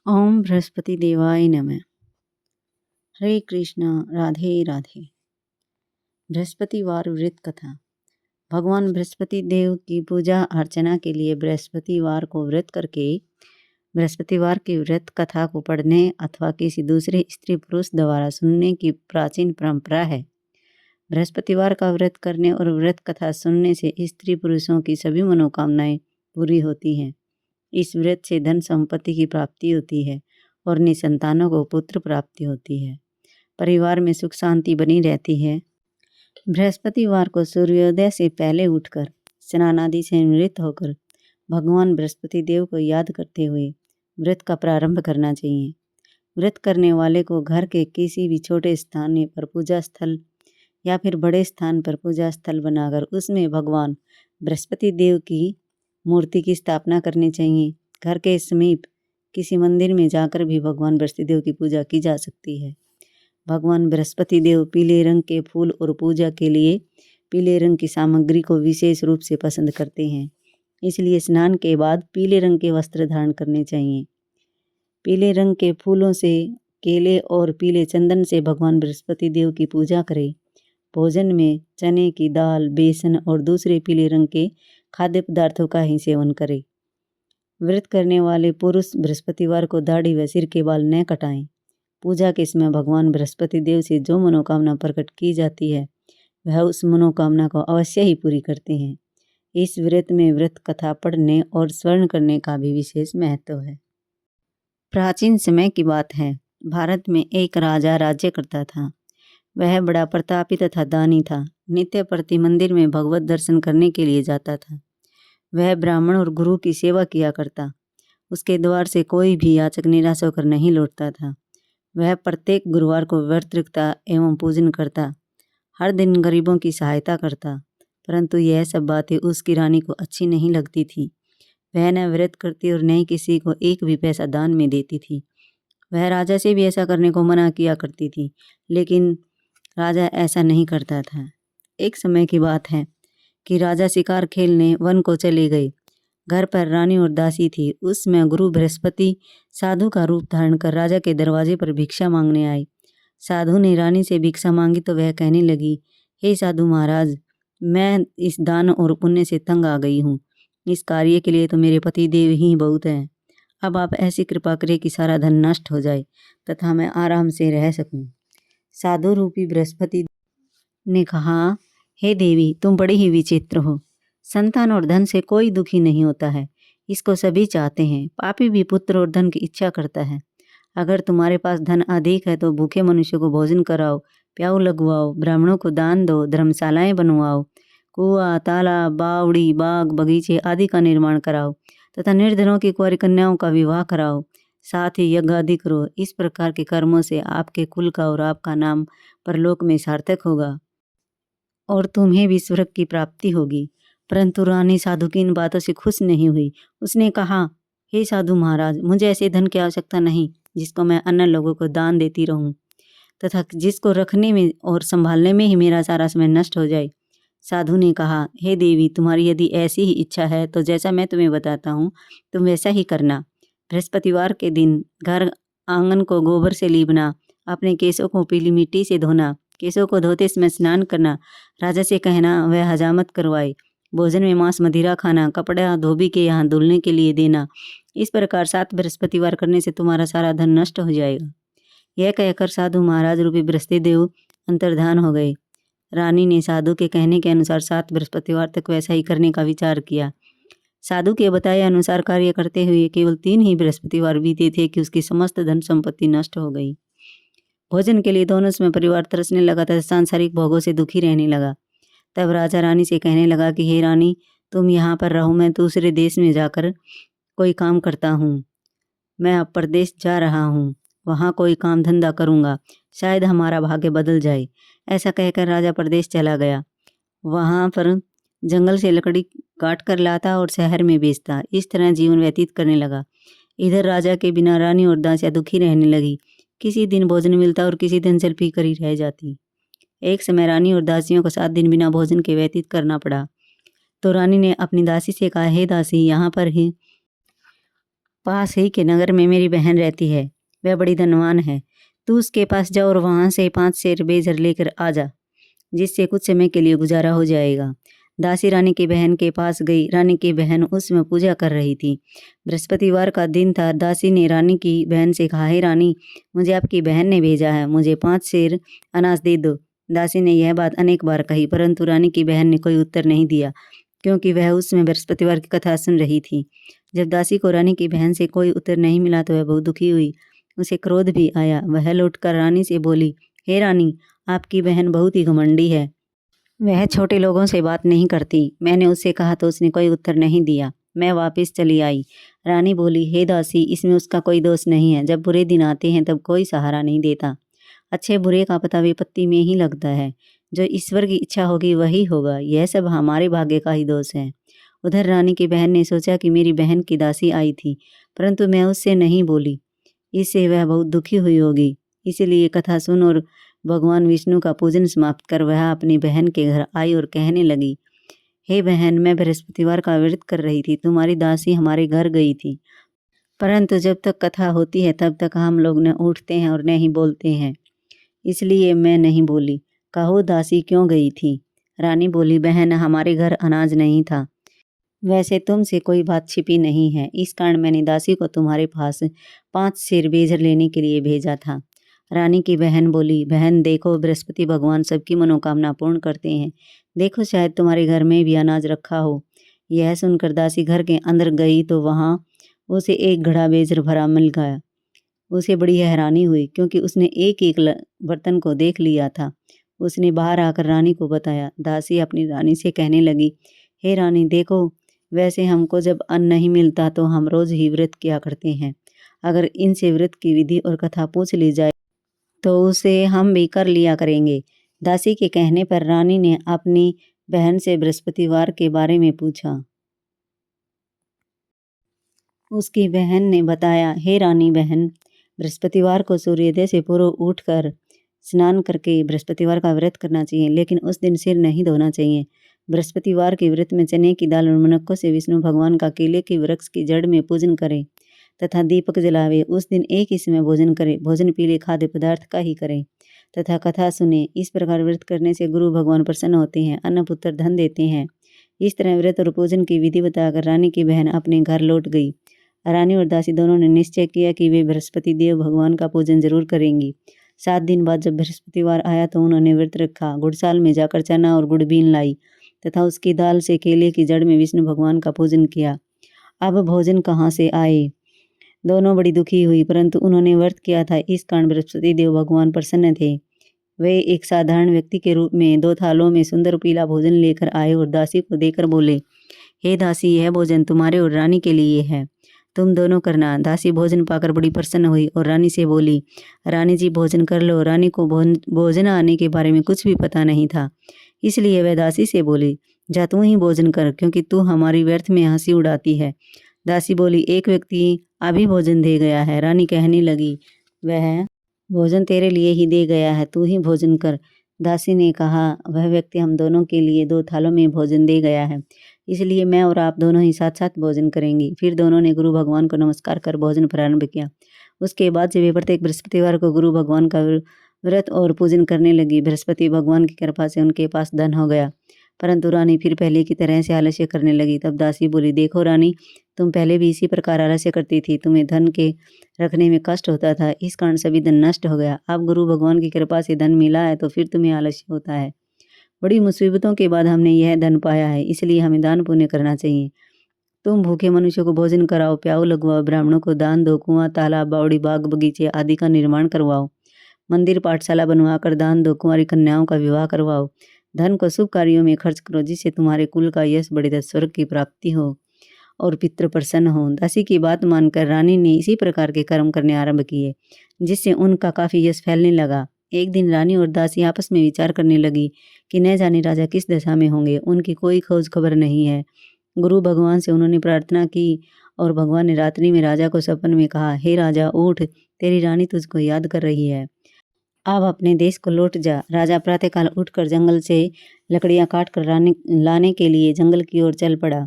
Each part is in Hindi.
ओम बृहस्पति देवाय नमः। हरे कृष्णा, राधे राधे। बृहस्पतिवार व्रत कथा। भगवान बृहस्पति देव की पूजा अर्चना के लिए बृहस्पतिवार को व्रत करके बृहस्पतिवार की व्रत कथा को पढ़ने अथवा किसी दूसरे स्त्री पुरुष द्वारा सुनने की प्राचीन परंपरा है। बृहस्पतिवार का व्रत करने और व्रत कथा सुनने से स्त्री पुरुषों की सभी मनोकामनाएं पूरी होती हैं। इस व्रत से धन संपत्ति की प्राप्ति होती है और निसंतानों को पुत्र प्राप्ति होती है। परिवार में सुख शांति बनी रहती है। बृहस्पतिवार को सूर्योदय से पहले उठकर स्नान आदि से निवृत्त होकर भगवान बृहस्पति देव को याद करते हुए व्रत का प्रारंभ करना चाहिए। व्रत करने वाले को घर के किसी भी छोटे स्थान पर पूजा स्थल या फिर बड़े स्थान पर पूजा स्थल बनाकर उसमें भगवान बृहस्पति देव की मूर्ति की स्थापना करनी चाहिए। घर के समीप किसी मंदिर में जाकर भी भगवान बृहस्पति देव की पूजा की जा सकती है। भगवान बृहस्पति देव पीले रंग के फूल और पूजा के लिए पीले रंग की सामग्री को विशेष रूप से पसंद करते हैं, इसलिए स्नान के बाद पीले रंग के वस्त्र धारण करने चाहिए। पीले रंग के फूलों से, केले और पीले चंदन से भगवान बृहस्पति देव की पूजा करें। भोजन में चने की दाल, बेसन और दूसरे पीले रंग के खाद्य पदार्थों का ही सेवन करें। व्रत करने वाले पुरुष बृहस्पतिवार को दाढ़ी व सिर के बाल न कटाएं। पूजा के समय भगवान बृहस्पति देव से जो मनोकामना प्रकट की जाती है वह उस मनोकामना को अवश्य ही पूरी करते हैं। इस व्रत में व्रत कथा पढ़ने और स्मरण करने का भी विशेष महत्व है। प्राचीन समय की बात है। भारत में एक राजा राज्य करता था। वह बड़ा प्रतापी तथा दानी था। नित्य प्रति मंदिर में भगवत दर्शन करने के लिए जाता था। वह ब्राह्मण और गुरु की सेवा किया करता। उसके द्वार से कोई भी याचक निराश होकर नहीं लौटता था। वह प्रत्येक गुरुवार को व्रत रखता एवं पूजन करता। हर दिन गरीबों की सहायता करता, परंतु यह सब बातें उसकी रानी को अच्छी नहीं लगती थी। वह न व्रत करती और न ही किसी को एक भी पैसा दान में देती थी। वह राजा से भी ऐसा करने को मना किया करती थी, लेकिन राजा ऐसा नहीं करता था। एक समय की बात है कि राजा शिकार खेलने वन को चले गए। घर पर रानी और दासी थी। उसमें गुरु बृहस्पति साधु का रूप धारण कर राजा के दरवाजे पर भिक्षा मांगने आए। साधु ने रानी से भिक्षा मांगी तो वह कहने लगी, हे साधु महाराज, मैं इस दान और पुण्य से तंग आ गई हूँ। इस कार्य के लिए तो मेरे पति देव ही बहुत हैं। अब आप ऐसी कृपा करें कि सारा धन नष्ट हो जाए तथा मैं आराम से रह सकूं। साधु रूपी बृहस्पति ने कहा, हे देवी, तुम बड़ी ही विचित्र हो। संतान और धन से कोई दुखी नहीं होता है, इसको सभी चाहते हैं। पापी भी पुत्र और धन की इच्छा करता है। अगर तुम्हारे पास धन अधिक है तो भूखे मनुष्य को भोजन कराओ, प्याऊ लगवाओ, ब्राह्मणों को दान दो, धर्मशालाएं बनवाओ, कुआं, तालाब, बावड़ी, बाग, बगीचे आदि का निर्माण कराओ तथा निर्धनों की कुंवारी कन्याओं का विवाह कराओ। साथ ही यज्ञ आदि करो। इस प्रकार के कर्मों से आपके कुल का और आपका नाम परलोक में सार्थक होगा और तुम्हें भी स्वर्ग की प्राप्ति होगी। परंतु रानी साधु की इन बातों से खुश नहीं हुई। उसने कहा, हे साधु महाराज, मुझे ऐसे धन की आवश्यकता नहीं जिसको मैं अन्य लोगों को दान देती रहूं तथा जिसको रखने में और संभालने में ही मेरा सारा समय नष्ट हो जाए। साधु ने कहा, हे देवी, तुम्हारी यदि ऐसी ही इच्छा है तो जैसा मैं तुम्हें बताता हूँ तुम वैसा ही करना। बृहस्पतिवार के दिन घर आंगन को गोबर से लीपना, अपने केशों को पीली मिट्टी से धोना, केशों को धोते समय स्नान करना, राजा से कहना वह हजामत करवाए, भोजन में मांस मदिरा खाना, कपड़ा धोबी के यहाँ धुलने के लिए देना। इस प्रकार 7 बृहस्पतिवार करने से तुम्हारा सारा धन नष्ट हो जाएगा। यह कहकर साधु महाराज रूपी बृहस्पति देव अंतर्धान हो गए। रानी ने साधु के कहने के अनुसार 7 बृहस्पतिवार तक वैसा ही करने का विचार किया। साधु के बताए अनुसार कार्य करते हुए केवल 3 ही बृहस्पतिवार बीते थे कि उसकी समस्त धन संपत्ति नष्ट हो गई। भोजन के लिए दोनों समय परिवार तरसने लगा तथा सांसारिक भोगों से दुखी रहने लगा। तब राजा रानी से कहने लगा कि हे रानी, तुम यहाँ पर रहो, मैं दूसरे देश में जाकर कोई काम करता हूँ। मैं अब परदेश जा रहा हूँ, वहाँ कोई काम धंधा करूँगा, शायद हमारा भाग्य बदल जाए। ऐसा कहकर राजा परदेश चला गया। वहाँ पर जंगल से लकड़ी काट कर लाता और शहर में बेचता। इस तरह जीवन व्यतीत करने लगा। इधर राजा के बिना रानी और दासियाँ दुखी रहने लगी। किसी दिन भोजन मिलता और किसी दिन जल पी कर ही रह जाती। एक समय रानी और दासियों को 7 दिन बिना भोजन के व्यतीत करना पड़ा। तो रानी ने अपनी दासी से कहा, हे दासी, यहाँ पर ही पास ही के नगर में मेरी बहन रहती है, वह बड़ी धनवान है। तू उसके पास जा और वहाँ से 5 सेर बेजर लेकर आ जा, जिससे कुछ समय के लिए गुजारा हो जाएगा। दासी रानी की बहन के पास गई। रानी की बहन उसमें पूजा कर रही थी। बृहस्पतिवार का दिन था। दासी ने रानी की बहन से कहा, हे रानी, मुझे आपकी बहन ने भेजा है, मुझे 5 सेर अनाज दे दो। दासी ने यह बात अनेक बार कही, परंतु रानी की बहन ने कोई उत्तर नहीं दिया, क्योंकि वह उसमें बृहस्पतिवार की कथा सुन रही थी। जब दासी को रानी की बहन से कोई उत्तर नहीं मिला तो वह बहुत दुखी हुई। उसे क्रोध भी आया। वह लौटकर रानी से बोली, हे रानी, आपकी बहन बहुत ही घमंडी है, वह छोटे लोगों से बात नहीं करती। मैंने उससे कहा तो उसने कोई उत्तर नहीं दिया। मैं वापस चली आई। रानी बोली, हे दासी, इसमें उसका कोई दोष नहीं है। जब बुरे दिन आते हैं तब कोई सहारा नहीं देता। अच्छे बुरे का पता विपत्ति में ही लगता है। जो ईश्वर की इच्छा होगी वही होगा। यह सब हमारे भाग्य का ही दोष है। उधर रानी की बहन ने सोचा कि मेरी बहन की दासी आई थी, परंतु मैं उससे नहीं बोली, इससे वह बहुत दुखी हुई होगी। इसीलिए कथा सुन और भगवान विष्णु का पूजन समाप्त कर वह अपनी बहन के घर आई और कहने लगी, हे बहन, मैं बृहस्पतिवार का व्रत कर रही थी। तुम्हारी दासी हमारे घर गई थी, परंतु जब तक कथा होती है तब तक हम लोग न उठते हैं और न ही बोलते हैं, इसलिए मैं नहीं बोली। कहो दासी क्यों गई थी? रानी बोली, बहन, हमारे घर अनाज नहीं था। वैसे तुमसे कोई बात छिपी नहीं है, इस कारण मैंने दासी को तुम्हारे पास 5 सेर बेजर लेने के लिए भेजा था। रानी की बहन बोली, बहन देखो, बृहस्पति भगवान सबकी मनोकामना पूर्ण करते हैं। देखो, शायद तुम्हारे घर में भी अनाज रखा हो। यह सुनकर दासी घर के अंदर गई तो वहाँ उसे एक घड़ा बेजर भरा मिल गया। उसे बड़ी हैरानी हुई, क्योंकि उसने एक एक बर्तन को देख लिया था। उसने बाहर आकर रानी को बताया। दासी अपनी रानी से कहने लगी, हे रानी, देखो, वैसे हमको जब अन्न नहीं मिलता तो हम रोज ही व्रत किया करते हैं। अगर इनसे व्रत की विधि और कथा पूछ ली जाए तो उसे हम भी कर लिया करेंगे। दासी के कहने पर रानी ने अपनी बहन से बृहस्पतिवार के बारे में पूछा। उसकी बहन ने बताया, हे रानी बहन, बृहस्पतिवार को सूर्योदय से पूर्व उठकर स्नान करके बृहस्पतिवार का व्रत करना चाहिए, लेकिन उस दिन सिर नहीं धोना चाहिए। बृहस्पतिवार के व्रत में चने की दाल और मनुक्खों से विष्णु भगवान का केले के वृक्ष की जड़ में पूजन करें तथा दीपक जलावे। उस दिन एक ही समय भोजन करें। भोजन पीले खाद्य पदार्थ का ही करें तथा कथा सुने। इस प्रकार व्रत करने से गुरु भगवान प्रसन्न होते हैं, अन्न पुत्र धन देते हैं। इस तरह व्रत और पूजन की विधि बताकर रानी की बहन अपने घर लौट गई। रानी और दासी दोनों ने निश्चय किया कि वे बृहस्पति देव भगवान का पूजन जरूर करेंगी। 7 दिन बाद जब बृहस्पतिवार आया तो उन्होंने व्रत रखा। गुड़साल में जाकर चना और गुड़ बीन लाई तथा उसकी दाल से केले की जड़ में विष्णु भगवान का पूजन किया। अब भोजन कहाँ से आए? दोनों बड़ी दुखी हुई, परंतु उन्होंने व्रत किया था, इस कारण बृहस्पति देव भगवान प्रसन्न थे। वे एक साधारण व्यक्ति के रूप में 2 थालों में सुंदर पीला भोजन लेकर आए और दासी को देकर बोले, हे दासी, यह भोजन तुम्हारे और रानी के लिए है, तुम दोनों करना। दासी भोजन पाकर बड़ी प्रसन्न हुई और रानी से बोली, रानी जी, भोजन कर लो। रानी को भोजन आने के बारे में कुछ भी पता नहीं था, इसलिए वह दासी से बोली, जा तू ही भोजन कर, क्योंकि तू हमारी व्यर्थ में हंसी उड़ाती है। दासी बोली, एक व्यक्ति अभी भोजन दे गया है। रानी कहने लगी, वह भोजन तेरे लिए ही दे गया है, तू ही भोजन कर। दासी ने कहा, वह व्यक्ति हम दोनों के लिए 2 थालों में भोजन दे गया है, इसलिए मैं और आप दोनों ही साथ साथ भोजन करेंगे। फिर दोनों ने गुरु भगवान को नमस्कार कर भोजन प्रारंभ किया। उसके बाद से वे प्रत्येक बृहस्पतिवार को गुरु भगवान का व्रत और पूजन करने लगी। बृहस्पति भगवान की कृपा से उनके पास धन हो गया, परंतु रानी फिर पहले की तरह से आलस्य करने लगी। तब दासी बोली, देखो रानी, तुम पहले भी इसी प्रकार आलस्य करती थी। तुम्हें धन के रखने में कष्ट होता था, इस कारण सभी धन नष्ट हो गया। अब गुरु भगवान की कृपा से धन मिला है तो फिर तुम्हें आलस्य होता है। बड़ी मुसीबतों के बाद हमने यह धन पाया है, इसलिए हमें दान पुण्य करना चाहिए। तुम भूखे मनुष्यों को भोजन कराओ, प्याऊ लगवाओ, ब्राह्मणों को दान दो, कुआं, तालाब, बावड़ी, बाग, बगीचे आदि का निर्माण करवाओ, मंदिर पाठशाला बनवाकर दान दो, कुंवारी कन्याओं का विवाह करवाओ। धन को शुभ कार्यों में खर्च करो, जिससे तुम्हारे कुल का यश बढ़े तथा स्वर्ग की प्राप्ति हो और पितृ प्रसन्न हो। दासी की बात मानकर रानी ने इसी प्रकार के कर्म करने आरंभ किए, जिससे उनका काफी यश फैलने लगा। एक दिन रानी और दासी आपस में विचार करने लगी कि न जाने राजा किस दशा में होंगे, उनकी कोई खोज खबर नहीं है। गुरु भगवान से उन्होंने प्रार्थना की और भगवान ने रात्रि में राजा को सपन में कहा, हे राजा, उठ, तेरी रानी तुझको याद कर रही है, अब अपने देश को लौट जा। राजा प्रातःकाल उठकर जंगल से लकड़ियां काट कर लाने के लिए जंगल की ओर चल पड़ा।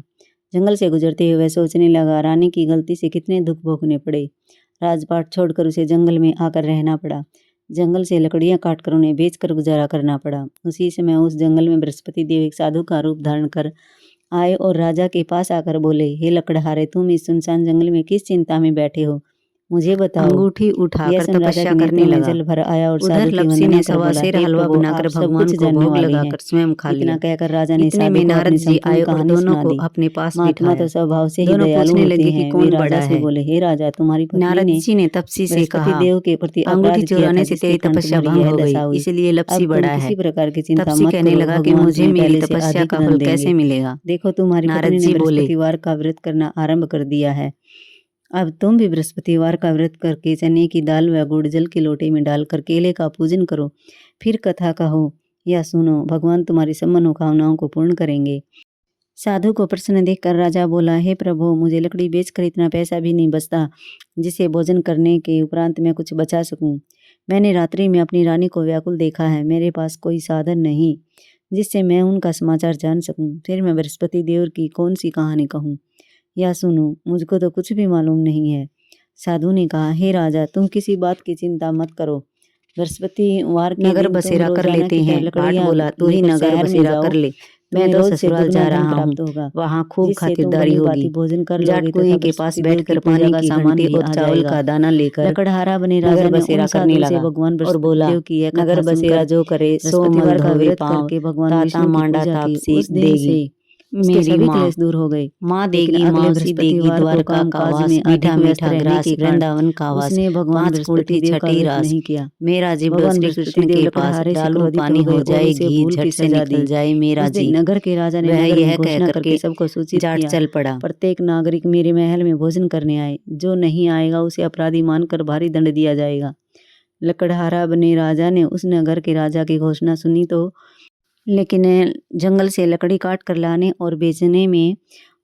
जंगल से गुजरते हुए वह सोचने लगा, रानी की गलती से कितने दुख भोगने पड़े। राजपाट छोड़कर उसे जंगल में आकर रहना पड़ा। जंगल से लकड़ियां काटकर उन्हें बेचकर गुजारा करना पड़ा। उसी समय उस जंगल में बृहस्पति देव एक साधु का रूप धारण कर आए और राजा के पास आकर बोले, हे लकड़हारे, तुम इस सुनसान जंगल में किस चिंता में बैठे हो, मुझे बताओ। अंगूठी उठाकर तपस्या करने लगा। जल भर आया और उधर लपसी ने सवा सेर हलवा बनाकर भगवान को भोग लगाकर स्वयं खा लिया। इतना कहकर राजा ने इतने में नारद जी आए और दोनों को अपने पास महात्मा तो स्वभाव से ही दोनों दयालु पूछने होते लगे कि हैं। कौन वे बड़ा राजा से है। बोले, हे राजा, तुम्हारी नारद पत्नी जी ने तपसी से बृहस्पति कहा, देव के प्रति अंगूठी अपराध किया चुराने था, से जिसके तेरी कारण तपस्या तुम्हारी भंग यह हो दशा गई, हुई। इसलिए अब लपसी तुम बड़ा है। किसी प्रकार की चिंता तपसी मत कहने करो, लगा कि भगवान मुझे तुम्हें मेरी पहले से तपस्या अधिक का धन फल देंगे। कैसे मिलेगा। देखो, तुम्हारी नारद पत्नी ने जी बोले, बृहस्पतिवार का व्रत करना आरंभ कर दिया है। अब तुम भी बृहस्पतिवार का व्रत करके चने की दाल व गुड़ जल के लोटे में डालकर केले का पूजन करो, फिर कथा कहो या सुनो, भगवान तुम्हारी सब मनोकामनाओं को पूर्ण करेंगे। साधु को प्रसन्न देखकर राजा बोला, हे प्रभु, मुझे लकड़ी बेचकर इतना पैसा भी नहीं बचता जिसे भोजन करने के उपरांत मैं कुछ बचा सकूं। मैंने रात्रि में अपनी रानी को व्याकुल देखा है। मेरे पास कोई साधन नहीं जिससे मैं उनका समाचार जान सकूं। फिर मैं बृहस्पति देव की कौन सी कहानी कहूं या सुनूं, मुझको तो कुछ भी मालूम नहीं है। साधु ने कहा, हे राजा, तुम किसी बात की चिंता मत करो। बृहस्पतिवार के नगर दिन बसेरा कर रोजाना लेते की तरह हैं। भाट लकड़ियां बोला, तू ही लेकर नगर शहर में बसेरा जाओ, कर ले, मैं तुम्हें तो रोज से ससुराल दुगना जा धन रहा हूँ, प्राप्त होगा, वहाँ खूब जिससे तुम खातिरदारी भली होगी। भांति भोजन कर जाट लोगे कुएं तथा के पास बृहस्पति देव बैठकर की पूजा पानी का की सामान घंटी भी और आ चावल जाएगा। का दाना लेकर लकड़हारा बने नगर राजा ने बसेरा उन करने साधुओं से लगा भगवान और बृहस्पति बोला, देव की यह नगर कथा बसेरा सुनकर जो करे सो मल बृहस्पतिवार का धोवे व्रत पाँव, करके भगवान ताता विष्णु की मांडा पूजा की। तापसी उस दिन देगी से उसके मेरी सभी माँ। क्लेश दूर हो गए। माँ लेकिन देगी अगले मौसी देगी बृहस्पतिवार को द्वारका काम का काज वास, में मीठा अधिक व्यस्त मीठा रहने ग्रास के कारण वृंदावन का वास, उसने भगवान 5 फूल बृहस्पति की देव का छठी व्रत रास। नहीं किया। मेरा जीव भगवान श्री बृहस्पति कृष्ण देव के पास, लकड़हारे से डालू क्रोधित पानी हो गए हो और जाए उसे घी, भूल की झट से सजा निकल दी। जाए मेरा उस दिन जी। नगर के राजा ने वह नगर में यह कह घोषणा करके करके सबको सूचित जाट किया, चल पड़ा। प्रत्येक नागरिक मेरे महल में भोजन करने आए, जो नहीं आएगा उसे अपराधी मानकर भारी दंड दिया जाएगा। लकड़हारा बने राजा ने उस नगर के राजा की घोषणा सुनी तो लेकिन जंगल से लकड़ी काट कर लाने और बेचने में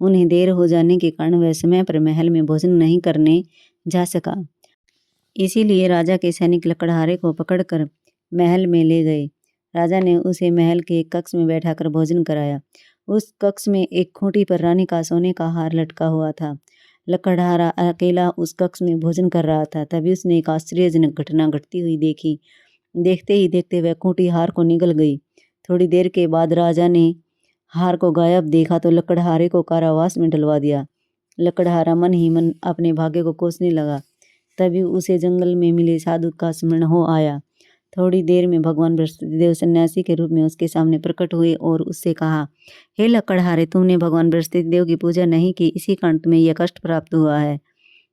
उन्हें देर हो जाने के कारण वह समय पर महल में भोजन नहीं करने जा सका। इसीलिए राजा के सैनिक लकड़हारे को पकड़कर महल में ले गए। राजा ने उसे महल के एक कक्ष में बैठाकर भोजन कराया। उस कक्ष में एक खूंटी पर रानी का सोने का हार लटका हुआ था। लकड़हारा अकेला उस कक्ष में भोजन कर रहा था। तभी उसने एक आश्चर्यजनक घटना घटती हुई देखी। देखते ही देखते वह खूंटी हार को निगल गई। थोड़ी देर के बाद राजा ने हार को गायब देखा तो लकड़हारे को कारावास में डलवा दिया। लकड़हारा मन ही मन अपने भाग्य को कोसने लगा। तभी उसे जंगल में मिले साधु का स्मरण हो आया। थोड़ी देर में भगवान बृहस्पति देव सन्यासी के रूप में उसके सामने प्रकट हुए और उससे कहा, हे लकड़हारे, तुमने भगवान बृहस्पति देव की पूजा नहीं की, इसी कारण तुम्हें यह कष्ट प्राप्त हुआ है।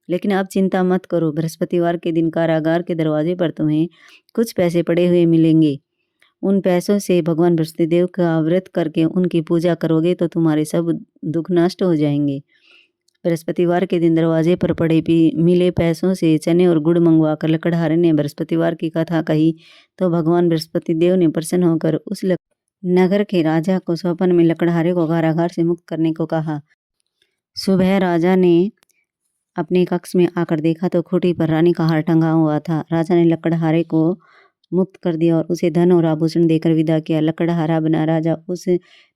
लेकिन अब चिंता मत करो, बृहस्पतिवार के दिन कारागार के दरवाजे पर तुम्हें कुछ पैसे पड़े हुए मिलेंगे। उन पैसों से भगवान बृहस्पति देव का व्रत करके उनकी पूजा करोगे तो तुम्हारे सब दुख नष्ट हो जाएंगे। बृहस्पतिवार के दिन दरवाजे पर पड़े मिले पैसों से चने और गुड़ मंगवाकर लकड़हारे ने बृहस्पतिवार की कथा कही तो भगवान बृहस्पति देव ने प्रसन्न होकर उस नगर के राजा को स्वप्न में लकड़हारे को कारागार से मुक्त करने को कहा। सुबह राजा ने अपने कक्ष में आकर देखा तो खूंटी पर रानी का हार टंगा हुआ था। राजा ने लकड़हारे को मुक्त कर दिया और उसे धन और आभूषण देकर विदा किया। लकड़हारा बना राजा उस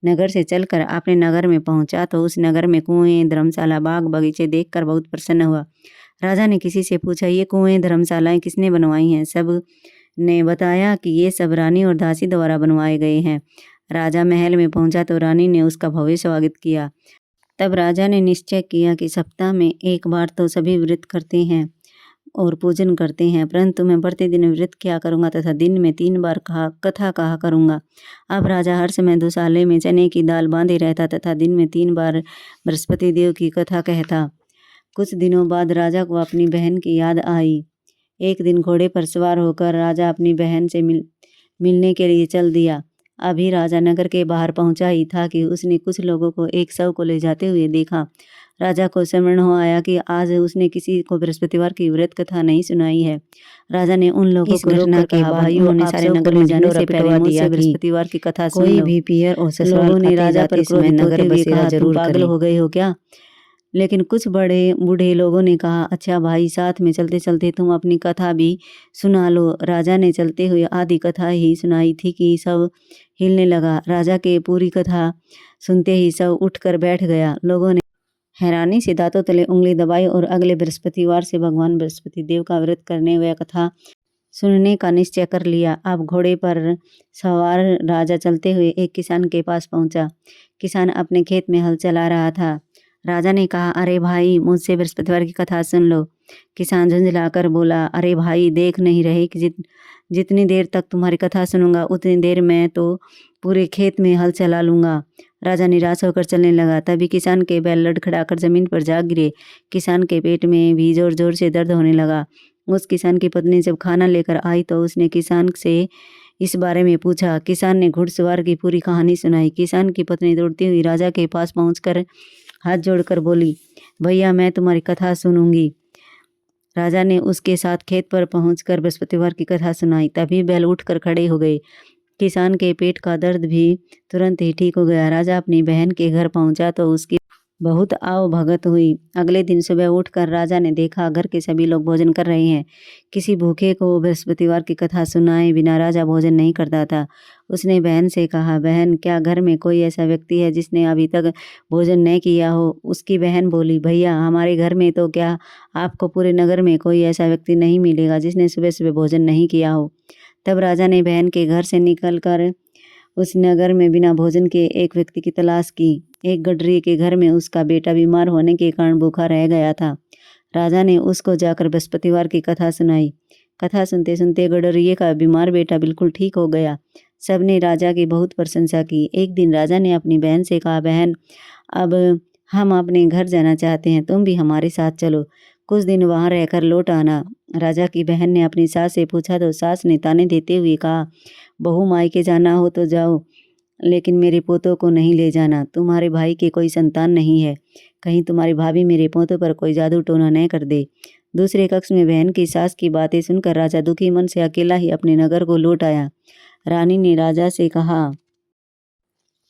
नगर से चलकर अपने नगर में पहुंचा तो उस नगर में कुएं, धर्मशाला, बाग बगीचे देखकर बहुत प्रसन्न हुआ। राजा ने किसी से पूछा, ये कुएं, धर्मशालाएं किसने बनवाई हैं? सब ने बताया कि ये सब रानी और दासी द्वारा बनवाए गए हैं। राजा महल में पहुंचा तो रानी ने उसका भव्य स्वागत किया। तब राजा ने निश्चय किया कि सप्ताह में एक बार तो सभी व्रत करते हैं और पूजन करते हैं, परंतु मैं प्रतिदिन व्रत किया करूंगा तथा दिन में 3 बार कथा कहा करूंगा। अब राजा हर समय दुशाले में चने की दाल बांधे रहता तथा दिन में 3 बार बृहस्पति देव की कथा कहता। कुछ दिनों बाद राजा को अपनी बहन की याद आई। एक दिन घोड़े पर सवार होकर राजा अपनी बहन से मिलने के लिए चल दिया। अभी राजा नगर के बाहर पहुंचा ही था कि उसने कुछ लोगों को एक शव को ले जाते हुए देखा। राजा को स्मरण हो आया कि आज उसने किसी को बृहस्पतिवार की व्रत कथा नहीं सुनाई है। राजा ने उन लोगों को रोककर कहा, भाइयों, आप सारे नगर में जाने से पहले मुझसे बृहस्पतिवार की कथा सुन लो। कोई भी पियर और ससुराल लोगों ने खाते राजा जाते पर समय क्रोधित नगर होते हुए बसेरा कहा, तुम जरूर पागल करें। हो गए हो क्या? लेकिन कुछ बड़े बूढ़े लोगों ने कहा, अच्छा भाई, साथ में चलते चलते तुम अपनी कथा भी सुना लो। राजा ने चलते हुए आधी कथा ही सुनाई थी कि सब हिलने लगा। राजा के पूरी कथा सुनते ही सब उठकर बैठ गया। लोगों ने हैरानी से दांतों तले उंगली दबाई और अगले बृहस्पतिवार से भगवान बृहस्पति देव का व्रत करने व कथा सुनने का निश्चय कर लिया। अब घोड़े पर सवार राजा चलते हुए एक किसान के पास पहुंचा। किसान अपने खेत में हल चला रहा था। राजा ने कहा, अरे भाई, मुझसे बृहस्पतिवार की कथा सुन लो। किसान झुंझलाकर बोला, अरे भाई, देख नहीं रहे कि जितनी देर तक तुम्हारी कथा सुनूंगा उतनी देर में तो पूरे खेत में हल चला लूंगा। राजा निराश होकर चलने लगा। तभी किसान के बैल लड़खड़ाकर जमीन पर जा गिरे। किसान के पेट में भी जोर जोर से दर्द होने लगा। उस किसान की पत्नी जब खाना लेकर आई तो उसने किसान से इस बारे में पूछा। किसान ने घुड़सवार की पूरी कहानी सुनाई। किसान की पत्नी दौड़ती हुई राजा के पास पहुंचकर हाथ जोड़कर बोली, भैया, मैं तुम्हारी कथा सुनूंगी। राजा ने उसके साथ खेत पर पहुंचकर बृहस्पतिवार की कथा सुनाई। तभी बैल उठकर खड़े हो गए। किसान के पेट का दर्द भी तुरंत ही ठीक हो गया। राजा अपनी बहन के घर पहुंचा तो उसकी बहुत आव भगत हुई। अगले दिन सुबह उठकर राजा ने देखा घर के सभी लोग भोजन कर रहे हैं। किसी भूखे को बृहस्पतिवार की कथा सुनाए बिना राजा भोजन नहीं करता था। उसने बहन से कहा, बहन, क्या घर में कोई ऐसा व्यक्ति है जिसने अभी तक भोजन नहीं किया हो? उसकी बहन बोली, भैया, हमारे घर में तो क्या, आपको पूरे नगर में कोई ऐसा व्यक्ति नहीं मिलेगा जिसने सुबह सुबह भोजन नहीं किया हो। तब राजा ने बहन के घर से निकलकर उस नगर में बिना भोजन के एक व्यक्ति की तलाश की। एक गडरी के घर में उसका बेटा बीमार होने के कारण भूखा रह गया था। राजा ने उसको जाकर बृहस्पतिवार की कथा सुनाई। कथा सुनते सुनते गडरिये का बीमार बेटा बिल्कुल ठीक हो गया। सबने राजा की बहुत प्रशंसा की। एक दिन राजा ने अपनी बहन से कहा, बहन, अब हम अपने घर जाना चाहते हैं, तुम भी हमारे साथ चलो, कुछ दिन वहाँ रहकर लौट आना। राजा की बहन ने अपनी सास से पूछा तो सास ने ताने देते हुए कहा, बहू, मायके जाना हो तो जाओ, लेकिन मेरे पोतों को नहीं ले जाना। तुम्हारे भाई के कोई संतान नहीं है, कहीं तुम्हारी भाभी मेरे पोतों पर कोई जादू टोना न कर दे। दूसरे कक्ष में बहन की सास की बातें सुनकर राजा दुखी मन से अकेला ही अपने नगर को लौट आया। रानी ने राजा से कहा,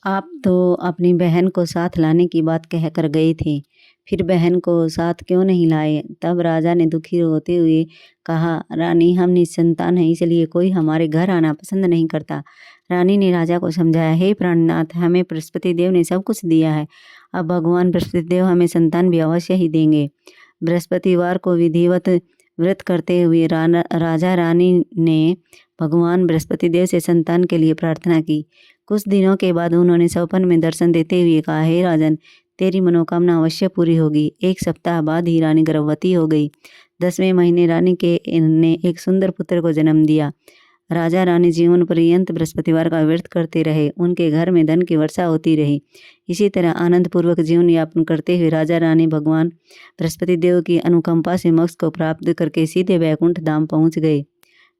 आप तो अपनी बहन को साथ लाने की बात कहकर गए थे, फिर बहन को साथ क्यों नहीं लाए? तब राजा ने दुखी होते हुए कहा, रानी, हम निसंतान हैं, इसलिए कोई हमारे घर आना पसंद नहीं करता। रानी ने राजा को समझाया, हे प्राणनाथ, हमें बृहस्पति देव ने सब कुछ दिया है, अब भगवान बृहस्पति देव हमें संतान भी अवश्य ही देंगे। बृहस्पतिवार को विधिवत व्रत करते हुए राजा रानी ने भगवान बृहस्पति देव से संतान के लिए प्रार्थना की। कुछ दिनों के बाद उन्होंने स्वप्न में दर्शन देते हुए कहा, हे राजन, तेरी मनोकामना अवश्य पूरी होगी। एक सप्ताह बाद ही रानी गर्भवती हो गई। 10वें महीने रानी ने एक सुंदर पुत्र को जन्म दिया। राजा रानी जीवन पर्यंत बृहस्पतिवार का व्रत करते रहे। उनके घर में धन की वर्षा होती रही। इसी तरह आनंद पूर्वक जीवन यापन करते हुए राजा रानी भगवान बृहस्पति देव की अनुकंपा से मोक्ष को प्राप्त करके सीधे वैकुंठ धाम पहुंच गए।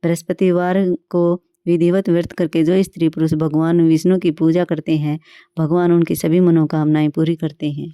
बृहस्पतिवार को विधिवत व्रत करके जो स्त्री पुरुष भगवान विष्णु की पूजा करते हैं, भगवान उनकी सभी मनोकामनाएं पूरी करते हैं।